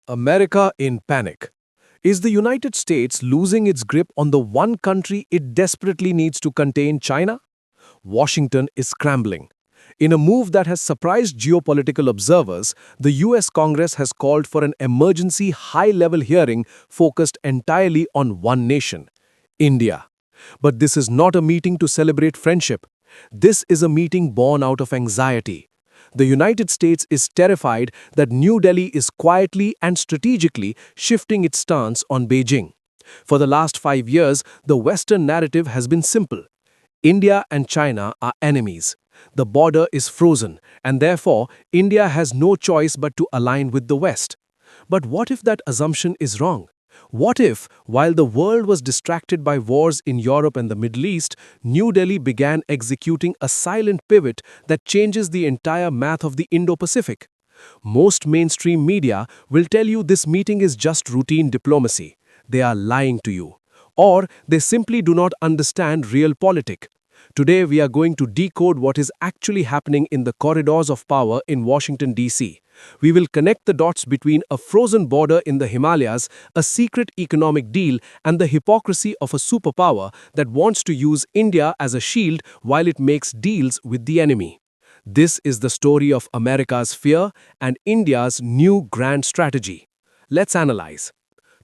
America in panic. Is the United States losing its grip on the one country it desperately needs to contain, China? Washington is scrambling. In a move that has surprised geopolitical observers, the US Congress has called for an emergency high-level hearing focused entirely on one nation, India. But this is not a meeting to celebrate friendship. This is a meeting born out of anxiety. The United States is terrified that New Delhi is quietly and strategically shifting its stance on Beijing. For the last 5 years, the Western narrative has been simple. India and China are enemies. The border is frozen, and therefore, India has no choice but to align with the West. But what if that assumption is wrong? What if, while the world was distracted by wars in Europe and the Middle East, New Delhi began executing a silent pivot that changes the entire math of the Indo-Pacific? Most mainstream media will tell you this meeting is just routine diplomacy. They are lying to you. Or they simply do not understand real politics. Today we are going to decode what is actually happening in the corridors of power in Washington, D.C. We will connect the dots between a frozen border in the Himalayas, a secret economic deal, and the hypocrisy of a superpower that wants to use India as a shield while it makes deals with the enemy. This is the story of America's fear and India's new grand strategy. Let's analyze.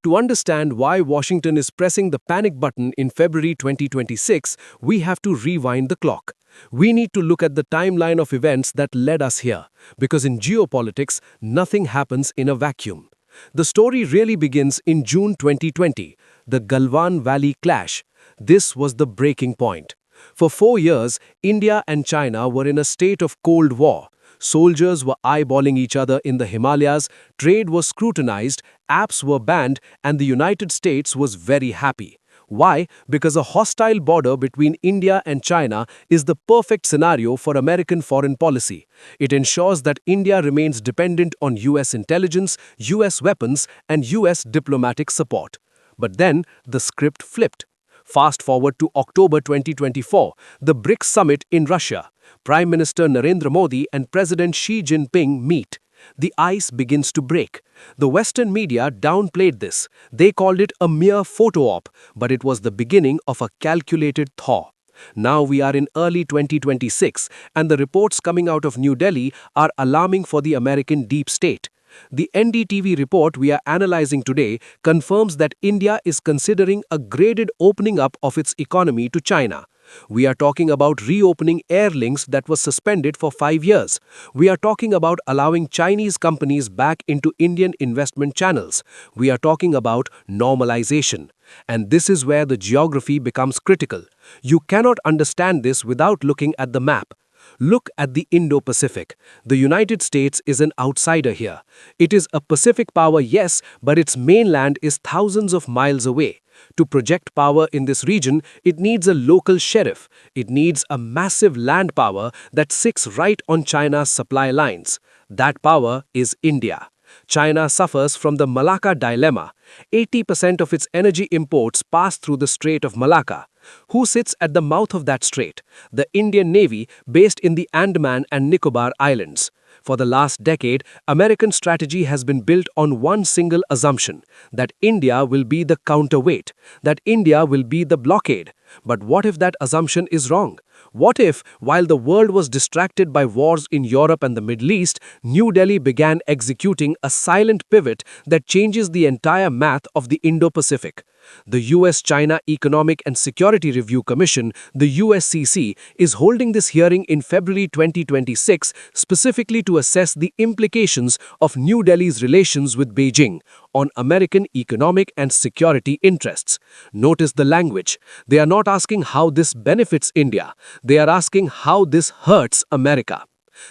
To understand why Washington is pressing the panic button in February 2026, we have to rewind the clock. We need to look at the timeline of events that led us here, because in geopolitics, nothing happens in a vacuum. The story really begins in June 2020, the Galwan Valley clash. This was the breaking point. For 4 years, India and China were in a state of Cold War. Soldiers were eyeballing each other in the Himalayas, trade was scrutinized, apps were banned, and the United States was very happy. Why? Because a hostile border between India and China is the perfect scenario for American foreign policy. It ensures that India remains dependent on US intelligence, US weapons, and US diplomatic support. But then, the script flipped. Fast forward to October 2024, the BRICS summit in Russia. Prime Minister Narendra Modi and President Xi Jinping meet. The ice begins to break. The Western media downplayed this. They called it a mere photo op, but it was the beginning of a calculated thaw. Now we are in early 2026, and the reports coming out of New Delhi are alarming for the American deep state. The NDTV report we are analyzing today confirms that India is considering a graded opening up of its economy to China. We are talking about reopening air links that was suspended for 5 years. We are talking about allowing Chinese companies back into Indian investment channels. We are talking about normalization. And this is where the geography becomes critical. You cannot understand this without looking at the map. Look at the Indo-Pacific. The United States is an outsider here. It is a Pacific power, yes, but its mainland is thousands of miles away. To project power in this region, it needs a local sheriff. It needs a massive land power that sits right on China's supply lines. That power is India. China suffers from the Malacca Dilemma. 80% of its energy imports pass through the Strait of Malacca. Who sits at the mouth of that strait? The Indian Navy, based in the Andaman and Nicobar Islands. For the last decade, American strategy has been built on one single assumption, that India will be the counterweight, that India will be the blockade. But what if that assumption is wrong? What if, while the world was distracted by wars in Europe and the Middle East, New Delhi began executing a silent pivot that changes the entire math of the Indo-Pacific? The US-China Economic and Security Review Commission, the USCC, is holding this hearing in February 2026 specifically to assess the implications of New Delhi's relations with Beijing on American economic and security interests. Notice the language. They are not asking how this benefits India. They are asking how this hurts America.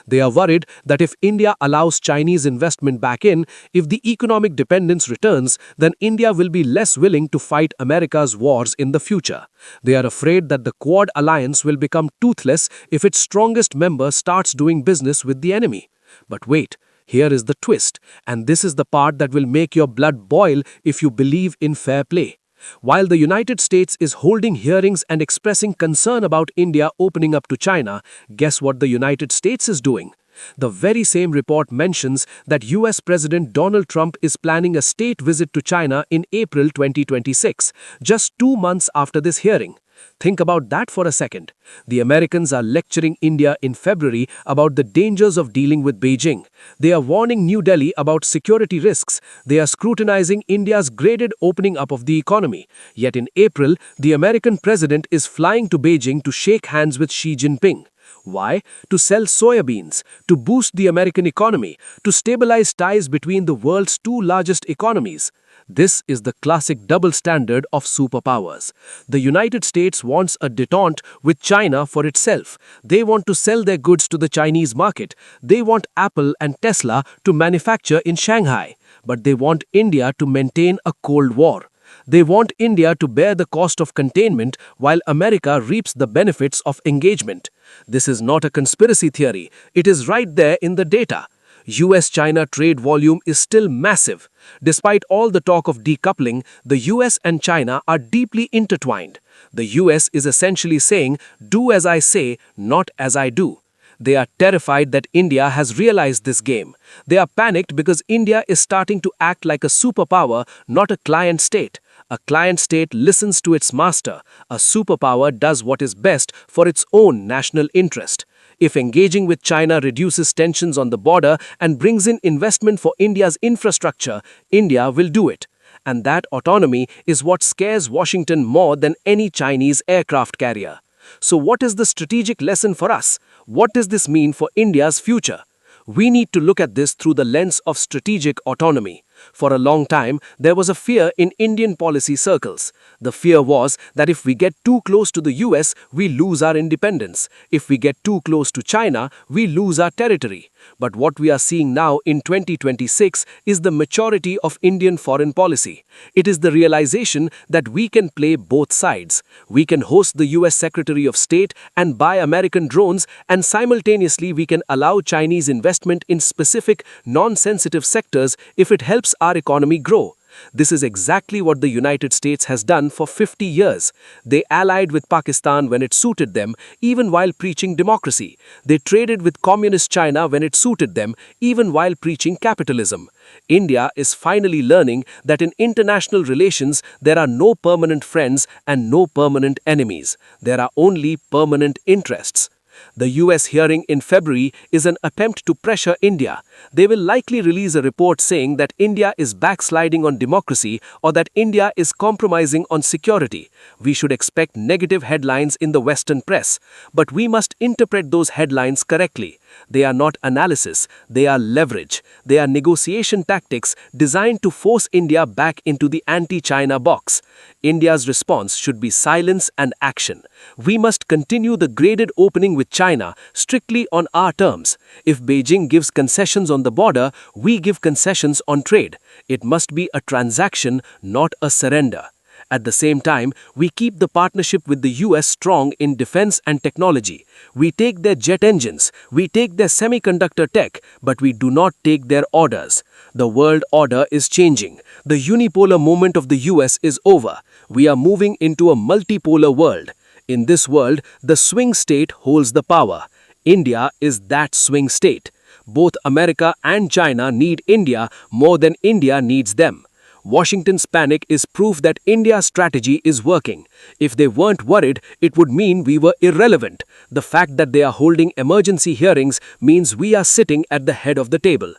They are worried that if India allows Chinese investment back in, if the economic dependence returns, then India will be less willing to fight America's wars in the future. They are afraid that the Quad alliance will become toothless if its strongest member starts doing business with the enemy. But wait, here is the twist, and this is the part that will make your blood boil if you believe in fair play. While the United States is holding hearings and expressing concern about India opening up to China, guess what the United States is doing? The very same report mentions that US President Donald Trump is planning a state visit to China in April 2026, just 2 months after this hearing. Think about that for a second. The Americans are lecturing India in February about the dangers of dealing with Beijing. They are warning New Delhi about security risks. They are scrutinizing India's graded opening up of the economy. Yet in April, the American president is flying to Beijing to shake hands with Xi Jinping. Why? To sell soybeans, to boost the American economy, to stabilize ties between the world's two largest economies. This is the classic double standard of superpowers. The United States wants a détente with China for itself. They want to sell their goods to the Chinese market. They want Apple and Tesla to manufacture in Shanghai. But they want India to maintain a Cold War. They want India to bear the cost of containment while America reaps the benefits of engagement. This is not a conspiracy theory. It is right there in the data. US-China trade volume is still massive. Despite all the talk of decoupling, the US and China are deeply intertwined. The US is essentially saying, do as I say, not as I do. They are terrified that India has realized this game. They are panicked because India is starting to act like a superpower, not a client state. A client state listens to its master. A superpower does what is best for its own national interest. If engaging with China reduces tensions on the border and brings in investment for India's infrastructure, India will do it. And that autonomy is what scares Washington more than any Chinese aircraft carrier. So what is the strategic lesson for us? What does this mean for India's future? We need to look at this through the lens of strategic autonomy. For a long time, there was a fear in Indian policy circles. The fear was that if we get too close to the US, we lose our independence. If we get too close to China, we lose our territory. But what we are seeing now in 2026 is the maturity of Indian foreign policy. It is the realization that we can play both sides. We can host the US Secretary of State and buy American drones, and simultaneously we can allow Chinese investment in specific, non-sensitive sectors if it helps our economy grow. This is exactly what the United States has done for 50 years. They allied with Pakistan when it suited them, even while preaching democracy. They traded with communist China when it suited them, even while preaching capitalism. India is finally learning that in international relations, there are no permanent friends and no permanent enemies. There are only permanent interests. The US hearing in February is an attempt to pressure India. They will likely release a report saying that India is backsliding on democracy or that India is compromising on security. We should expect negative headlines in the Western press, but we must interpret those headlines correctly. They are not analysis, they are leverage. They are negotiation tactics designed to force India back into the anti-China box. India's response should be silence and action. We must continue the graded opening with China strictly on our terms. If Beijing gives concessions on the border, we give concessions on trade. It must be a transaction, not a surrender. At the same time, we keep the partnership with the US strong in defense and technology. We take their jet engines, we take their semiconductor tech, but we do not take their orders. The world order is changing. The unipolar moment of the US is over. We are moving into a multipolar world. In this world, the swing state holds the power. India is that swing state. Both America and China need India more than India needs them. Washington's panic is proof that India's strategy is working. If they weren't worried, it would mean we were irrelevant. The fact that they are holding emergency hearings means we are sitting at the head of the table.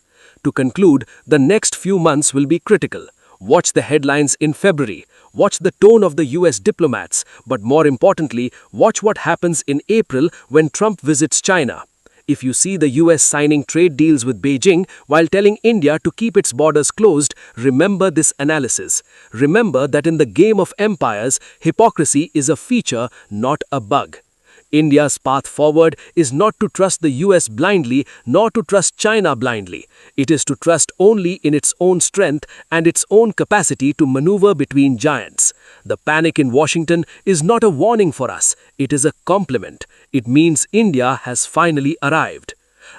To conclude, the next few months will be critical. Watch the headlines in February. Watch the tone of the US diplomats. But more importantly, watch what happens in April when Trump visits China. If you see the US signing trade deals with Beijing while telling India to keep its borders closed, remember this analysis. Remember that in the game of empires, hypocrisy is a feature, not a bug. India's path forward is not to trust the US blindly, nor to trust China blindly. It is to trust only in its own strength and its own capacity to maneuver between giants. The panic in Washington is not a warning for us. It is a compliment. It means India has finally arrived.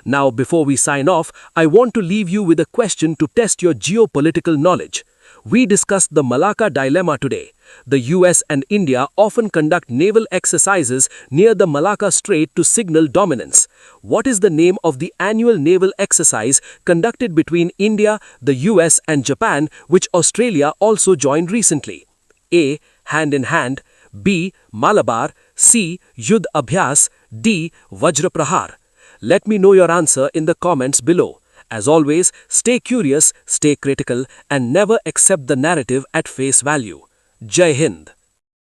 Now, before we sign off, I want to leave you with a question to test your geopolitical knowledge. We discussed the Malacca Dilemma today. The US and India often conduct naval exercises near the Malacca Strait to signal dominance. What is the name of the annual naval exercise conducted between India, the US and Japan, which Australia also joined recently? A. Hand in Hand. B. Malabar. C. Yudh Abhyas. D. Vajra Prahar. Let me know your answer in the comments below. As always, stay curious, stay critical, and never accept the narrative at face value. Jai Hind.